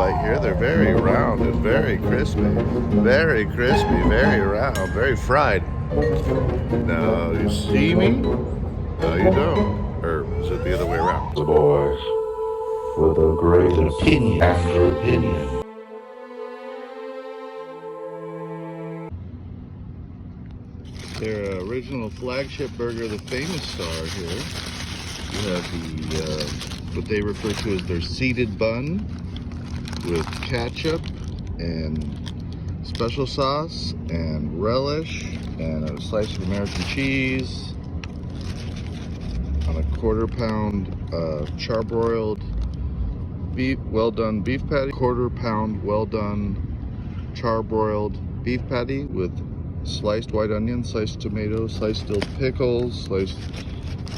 bite here. They're very round and very crispy. Very crispy, very round, very fried. Now, you see me? No, you don't. Or is it the other way around? The boys with a great opinion after opinion. Their original flagship burger, the Famous Star here. You have the, what they refer to as their seeded bun with ketchup and special sauce and relish and a slice of American cheese on a 1/4 pound charbroiled beef, well done beef patty, 1/4 pound well done charbroiled beef patty with sliced white onion, sliced tomato, sliced dill pickles, sliced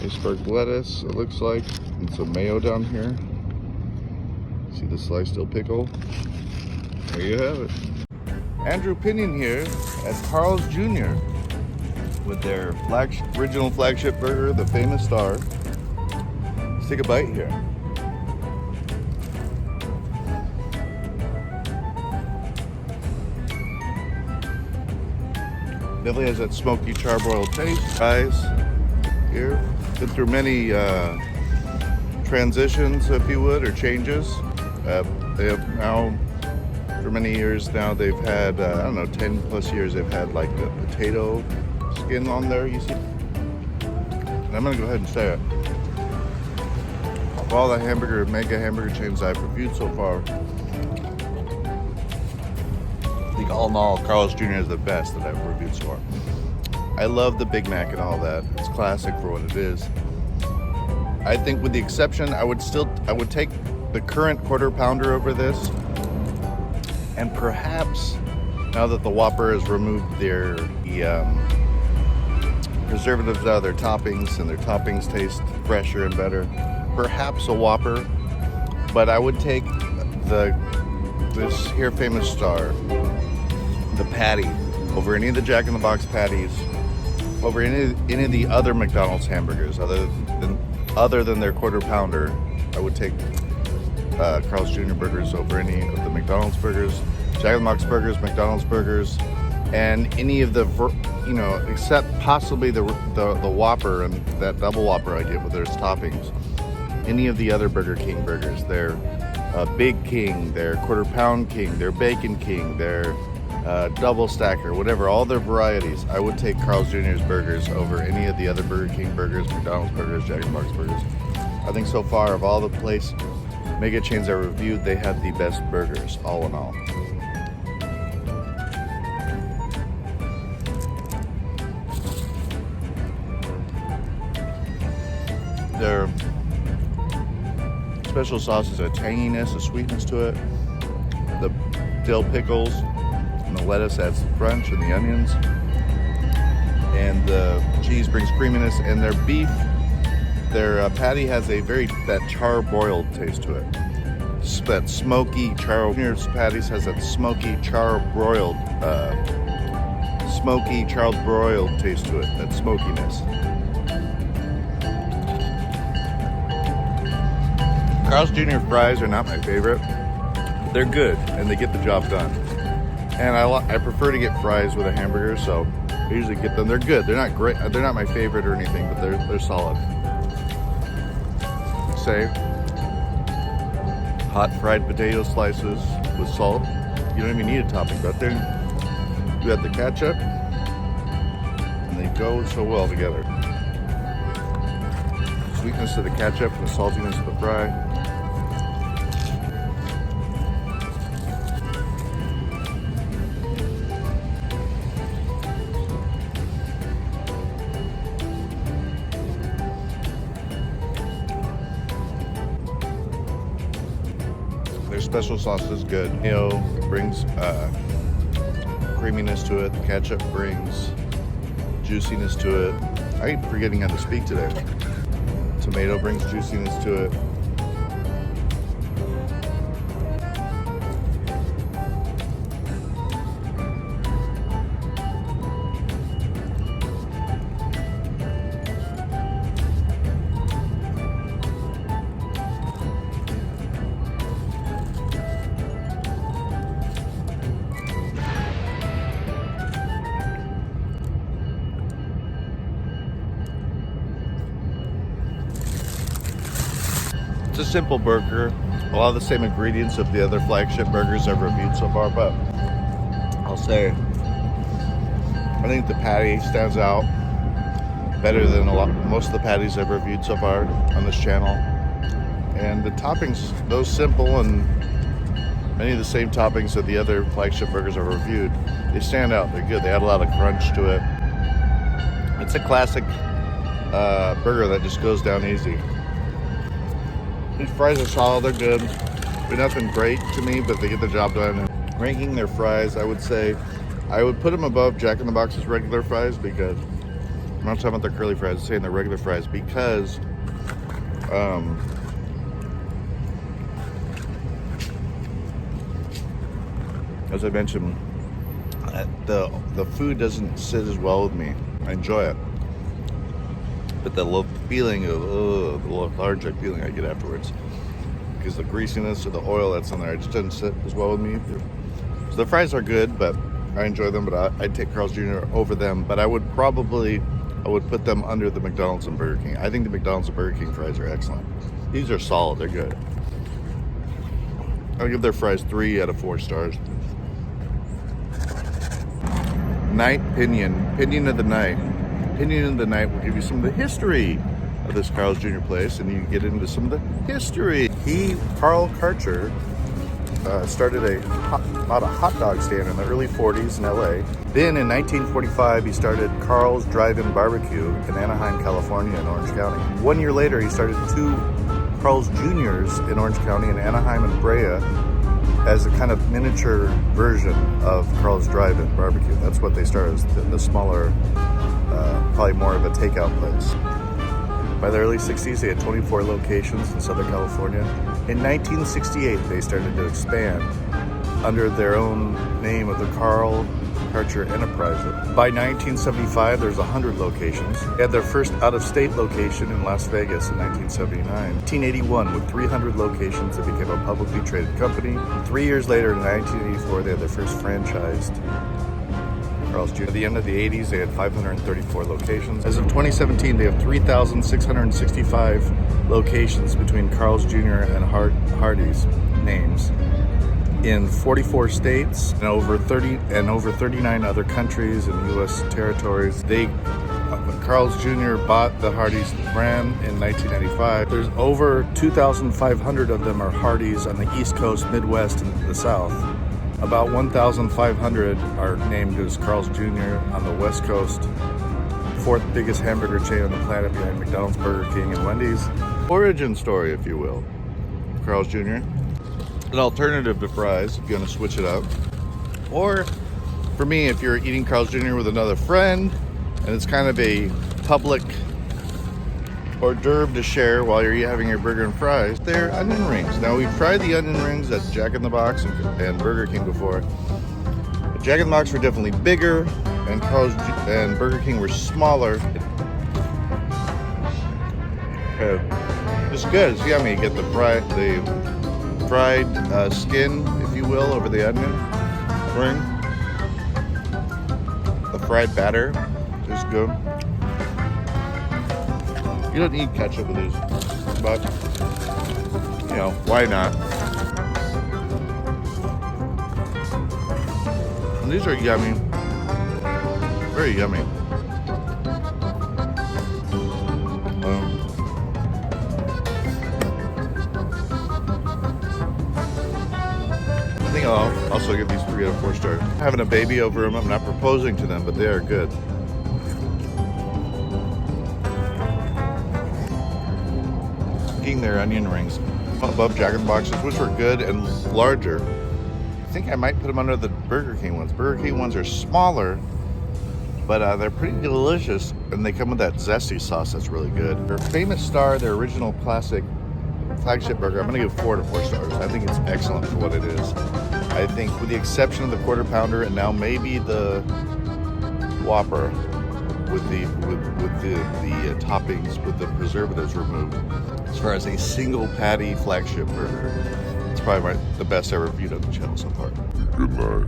iceberg lettuce, it looks like, and some mayo down here. See the sliced dill pickle? There you have it. Andrew Pinion here at Carl's Jr. with their original flagship burger, the Famous Star. Let's take a bite here. Definitely has that smoky charbroiled taste. Guys, here, been through many transitions, if you would, or changes. They have now, for many years now, they've had, I don't know, 10 plus years, they've had like the potato skin on there, you see? And I'm gonna go ahead and say it. Of all the mega hamburger chains I've reviewed so far, I think all in all, Carl's Jr. is the best that I've reviewed so far. I love the Big Mac and all that. It's classic for what it is. I think with the exception, I would take the current 1/4 pounder over this. And perhaps, now that the Whopper has removed the preservatives out of their toppings and their toppings taste fresher and better, perhaps a Whopper. But I would take this here Famous Star, the patty, over any of the Jack in the Box patties, over any of the other McDonald's hamburgers, other than their 1/4 pounder. I would take Carl's Jr. burgers over any of the McDonald's burgers, Jack in the Box burgers, McDonald's burgers, and any of the, except possibly the Whopper and that double Whopper I get with their toppings. Any of the other Burger King burgers, their Big King, their 1/4 pound King, their Bacon King, their double stacker, whatever, all their varieties, I would take Carl's Jr.'s burgers over any of the other Burger King burgers, McDonald's burgers, Jack in the Box burgers. I think so far of all the mega chains I reviewed, they had the best burgers, all in all. Their special sauce is a tanginess, a sweetness to it. The dill pickles and the lettuce adds the crunch, and the onions. And the cheese brings creaminess, and their beef, their patty has that charbroiled taste to it. That smoky Jr.'s patties has that smoky charbroiled taste to it, that smokiness. Carl's Jr. fries are not my favorite. They're good, and they get the job done. And I prefer to get fries with a hamburger, so I usually get them. They're good. They're not great. They're not my favorite or anything, but they're solid. Say, hot fried potato slices with salt. You don't even need a topping, but there you have the ketchup, and they go so well together. Sweetness to the ketchup and the saltiness of the fry. Their special sauce is good. Mayo brings creaminess to it. The ketchup brings juiciness to it. I keep forgetting how to speak today. Tomato brings juiciness to it. simple burger. A lot of the same ingredients of the other flagship burgers I've reviewed so far, but I'll say I think the patty stands out better than most of the patties I've reviewed so far on this channel. And the toppings, those simple and many of the same toppings of the other flagship burgers I've reviewed, they stand out. They're good. They add a lot of crunch to it. It's a classic burger that just goes down easy. These fries are solid. They're good. They're nothing great to me, but they get the job done. And ranking their fries, I would say I would put them above Jack in the Box's regular fries because I'm not talking about their curly fries. I'm saying their regular fries because as I mentioned, the food doesn't sit as well with me. I enjoy it, but the feeling of the lethargic feeling I get afterwards, because the greasiness of the oil that's on there, it just doesn't sit as well with me. So the fries are good, but I enjoy them. But I'd take Carl's Jr. over them. But I would put them under the McDonald's and Burger King. I think the McDonald's and Burger King fries are excellent. These are solid. They're good. I'll give their fries 3 out of 4 stars. Night Pinion of the Night. Pinion of the Night will give you some of the history of this Carl's Jr. place, and you can get into some of the history. Carl Karcher, started a hot dog stand in the early 40s in LA. Then in 1945, he started Carl's Drive-In Barbecue in Anaheim, California, in Orange County. 1 year later, he started 2 Carl's Jr.'s in Orange County, in Anaheim and Brea, as a kind of miniature version of Carl's Drive-In Barbecue. That's what they started as, the smaller, probably more of a takeout place. By the early 60s, they had 24 locations in Southern California. In 1968, they started to expand under their own name of the Carl Karcher Enterprises. By 1975, there's 100 locations. They had their first out-of-state location in Las Vegas in 1979. 1981, with 300 locations, they became a publicly traded company. 3 years later, in 1984, they had their first franchised Carl's Jr. At the end of the 80s, they had 534 locations. As of 2017, they have 3,665 locations between Carl's Jr. and Hardee's names in 44 states and over 39 other countries and U.S. territories. Carl's Jr. bought the Hardee's brand in 1995. There's over 2,500 of them are Hardee's on the East Coast, Midwest, and the South. About 1,500 are named as Carl's Jr. on the West Coast. 4th biggest hamburger chain on the planet behind McDonald's, Burger King, and Wendy's. Origin story, if you will, Carl's Jr. An alternative to fries if you want to switch it up. Or for me, if you're eating Carl's Jr. with another friend and it's kind of a public hors d'oeuvre to share while you're having your burger and fries, they're onion rings. Now, we've tried the onion rings at Jack in the Box and Burger King before. Jack in the Box were definitely bigger and Burger King were smaller. It's good. It's yummy. You get the fried skin, if you will, over the onion ring. The fried batter is good. You don't need ketchup with these, but you know, why not? And these are yummy, very yummy. I think I'll also give these 3 out of 4 stars. Having a baby over them, I'm not proposing to them, but they are good. Eating their onion rings above Jack in the Boxes, which were good and larger. I think I might put them under the Burger King ones. Burger King ones are smaller, but they're pretty delicious, and they come with that zesty sauce that's really good. Their famous star, their original classic flagship burger, I'm going to give 4 out of 4 stars. I think it's excellent for what it is. I think with the exception of the Quarter Pounder and now maybe the Whopper with the toppings with the preservatives removed, as far as a single patty flagship burger, it's probably the best I ever reviewed on the channel so far. Good night.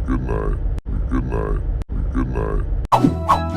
Good night. Good night. Good night.